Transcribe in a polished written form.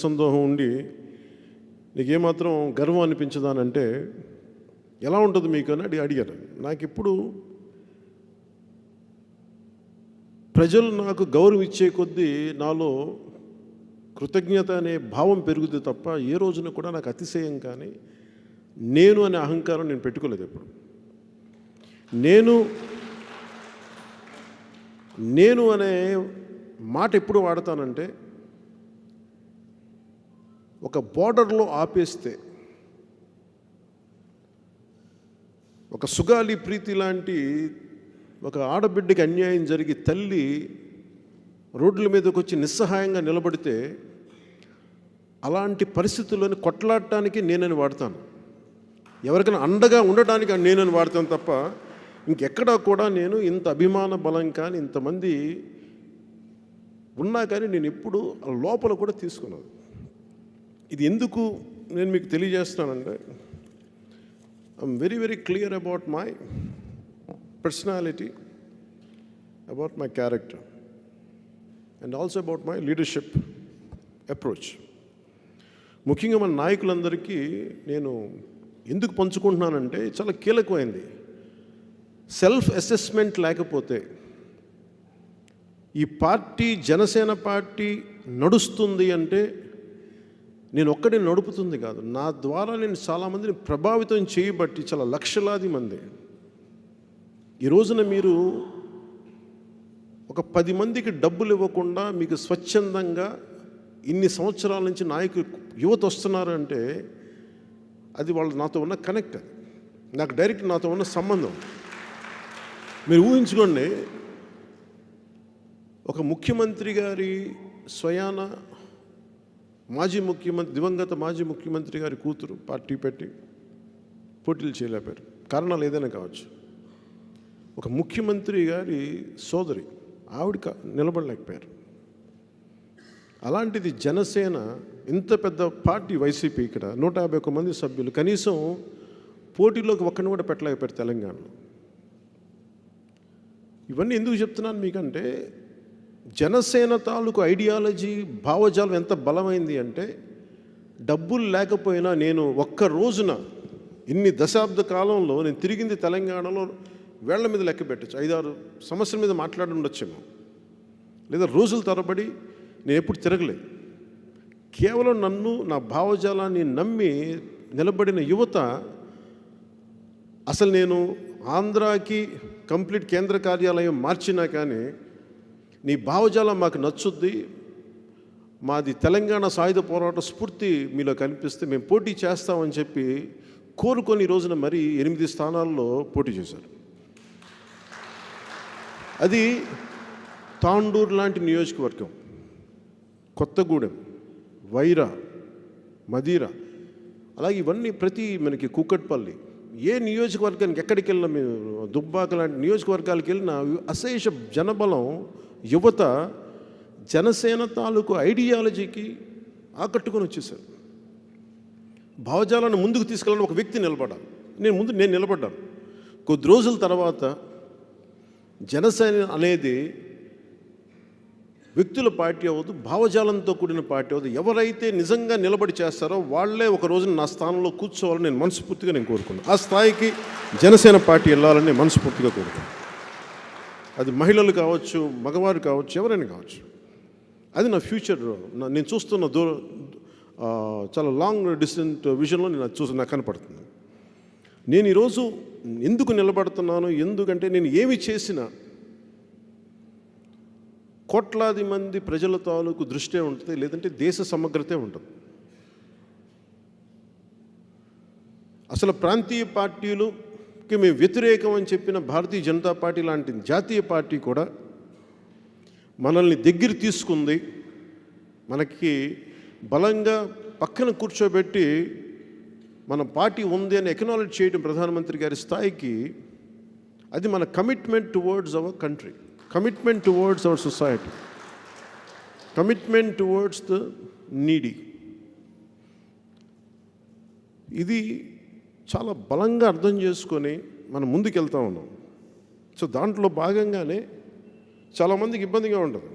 జనసందోహం ఉండి నీకేమాత్రం గర్వం అనిపించదానంటే ఎలా ఉంటుంది మీకు అని అడిగారు. నాకు ఇప్పుడు ప్రజలు నాకు గౌరవం ఇచ్చే కొద్దీ నాలో కృతజ్ఞత అనే భావం పెరుగుతుంది తప్ప ఏ రోజున కూడా నాకు అతిశయం కానీ నేను అనే అహంకారం నేను పెట్టుకోలేదు. ఎప్పుడు నేను అనే మాట ఎప్పుడు వాడతానంటే ఒక బోర్డర్లో ఆపేస్తే ఒక సుగాలి ప్రీతి లాంటి ఒక ఆడబిడ్డకి అన్యాయం జరిగి తల్లి రోడ్ల మీదకి వచ్చి నిస్సహాయంగా నిలబడితే అలాంటి పరిస్థితుల్లోని కొట్లాడటానికి నేనని వాడతాను. ఎవరికైనా అండగా ఉండడానికి నేనని వాడతాను తప్ప ఇంకెక్కడా కూడా నేను ఇంత అభిమాన బలం కానీ ఇంతమంది ఉన్నా కానీ నేను ఎప్పుడు లోపల కూడా తీసుకున్నాను. ఇది ఎందుకు నేను మీకు తెలియజేస్తున్నానంటే I'm very very clear about my personality, about my character and also about my leadership approach. ముఖ్యంగా మన నాయకులందరికీ నేను ఎందుకు పంచుకుంటున్నానంటే చాలా కీలకమైంది. సెల్ఫ్ అసెస్మెంట్ లేకపోతే ఈ పార్టీ జనసేన పార్టీ నడుస్తుంది అంటే నేను ఒక్కడే నడుపుతుంది కాదు, నా ద్వారా నేను చాలామందిని ప్రభావితం చేయబట్టి చాలా లక్షలాది మంది ఈ రోజున మీరు ఒక 10 మందికి డబ్బులు ఇవ్వకుండా మీకు స్వచ్ఛందంగా ఇన్ని సంవత్సరాల నుంచి నాయకులు యువత వస్తున్నారు అంటే అది వాళ్ళు నాతో ఉన్న కనెక్ట్, నాకు డైరెక్ట్ నాతో ఉన్న సంబంధం. మీరు ఊహించుకోండి, ఒక ముఖ్యమంత్రి గారి స్వయాన దివంగత మాజీ ముఖ్యమంత్రి గారి కూతురు పార్టీ పెట్టి పోటీలు చేయలేపారు. కారణాలు ఏదైనా కావచ్చు. ఒక ముఖ్యమంత్రి గారి సోదరి ఆవిడ నిలబడలేకపోయారు. అలాంటిది జనసేన ఇంత పెద్ద పార్టీ వైసీపీ ఇక్కడ 151 మంది సభ్యులు కనీసం పోటీలోకి ఒక్కడిని కూడా పెట్టలేకపోయారు తెలంగాణలో. ఇవన్నీ ఎందుకు చెప్తున్నాను మీకంటే జనసేన తాలూకు ఐడియాలజీ భావజాలం ఎంత బలమైంది అంటే డబ్బులు లేకపోయినా నేను ఒక్క రోజున ఇన్ని దశాబ్ద కాలంలో నేను తిరిగింది తెలంగాణలో వేళ్ల మీద లెక్క పెట్టచ్చు. 5-6 సమస్యల మీద మాట్లాడి ఉండొచ్చేమో, లేదా రోజుల తరబడి నేను ఎప్పుడు తిరగలేదు. కేవలం నన్ను నా భావజాలాన్ని నమ్మి నిలబడిన యువత, అసలు నేను ఆంధ్రాకి కంప్లీట్ కేంద్ర కార్యాలయం మార్చినా కానీ నీ భావజాలం మాకు నచ్చుద్ది, మాది తెలంగాణ సాయుధ పోరాట స్ఫూర్తి మీలో కనిపిస్తే మేము పోటీ చేస్తామని చెప్పి కోరుకొని ఈ రోజున మరీ 8 స్థానాల్లో పోటీ చేశారు. అది తాండూరు లాంటి నియోజకవర్గం, కొత్తగూడెం, వైరా, మదీరా, అలాగే ఇవన్నీ మనకి కూకట్పల్లి, ఏ నియోజకవర్గానికి ఎక్కడికి వెళ్ళినా మేము దుబ్బాక లాంటి నియోజకవర్గాలకు వెళ్ళినా అశేష జనబలం యువత జనసేన తాలూకు ఐడియాలజీకి ఆకట్టుకొని వచ్చేసారు. భావజాలను ముందుకు తీసుకెళ్ళాలని ఒక వ్యక్తి నిలబడాలి. నేను నిలబడ్డాను. కొద్ది రోజుల తర్వాత జనసేన అనేది వ్యక్తుల పార్టీ అవ్వదు, భావజాలంతో కూడిన పార్టీ అవ్వదు. ఎవరైతే నిజంగా నిలబడి చేస్తారో వాళ్ళే ఒక రోజున నా స్థానంలో కూర్చోవాలని నేను మనస్ఫూర్తిగా కోరుకున్నాను. ఆ స్థాయికి జనసేన పార్టీ వెళ్ళాలని నేను మనస్ఫూర్తిగా కోరుకున్నాను. అది మహిళలు కావచ్చు, మగవారు కావచ్చు, ఎవరైనా కావచ్చు. అది నా ఫ్యూచర్, నేను చూస్తున్న చాలా లాంగ్ డిస్టెంట్ విజన్లో నాకు కనపడుతుంది. నేను ఈరోజు ఎందుకు నిలబడుతున్నాను, ఎందుకంటే నేను ఏమి చేసినా కోట్లాది మంది ప్రజల తాలూకు దృష్టే ఉంటుంది, లేదంటే దేశ సమగ్రతే ఉంటుంది. అసలు ప్రాంతీయ పార్టీలుకి మేము వ్యతిరేకం అని చెప్పిన భారతీయ జనతా పార్టీ లాంటి జాతీయ పార్టీ కూడా మనల్ని దగ్గర తీసుకుంది, మనకి బలంగా పక్కన కూర్చోబెట్టి మన పార్టీ ఉంది అని ఎక్నాలెడ్జ్ చేయడం ప్రధానమంత్రి గారి స్థాయికి, అది మన commitment towards our country, commitment towards our society, commitment towards the needy. ఇది చాలా బలంగా అర్థం చేసుకొని మనం ముందుకెళ్తా ఉన్నాం. సో దాంట్లో భాగంగానే చాలామందికి ఇబ్బందిగా ఉంటుంది.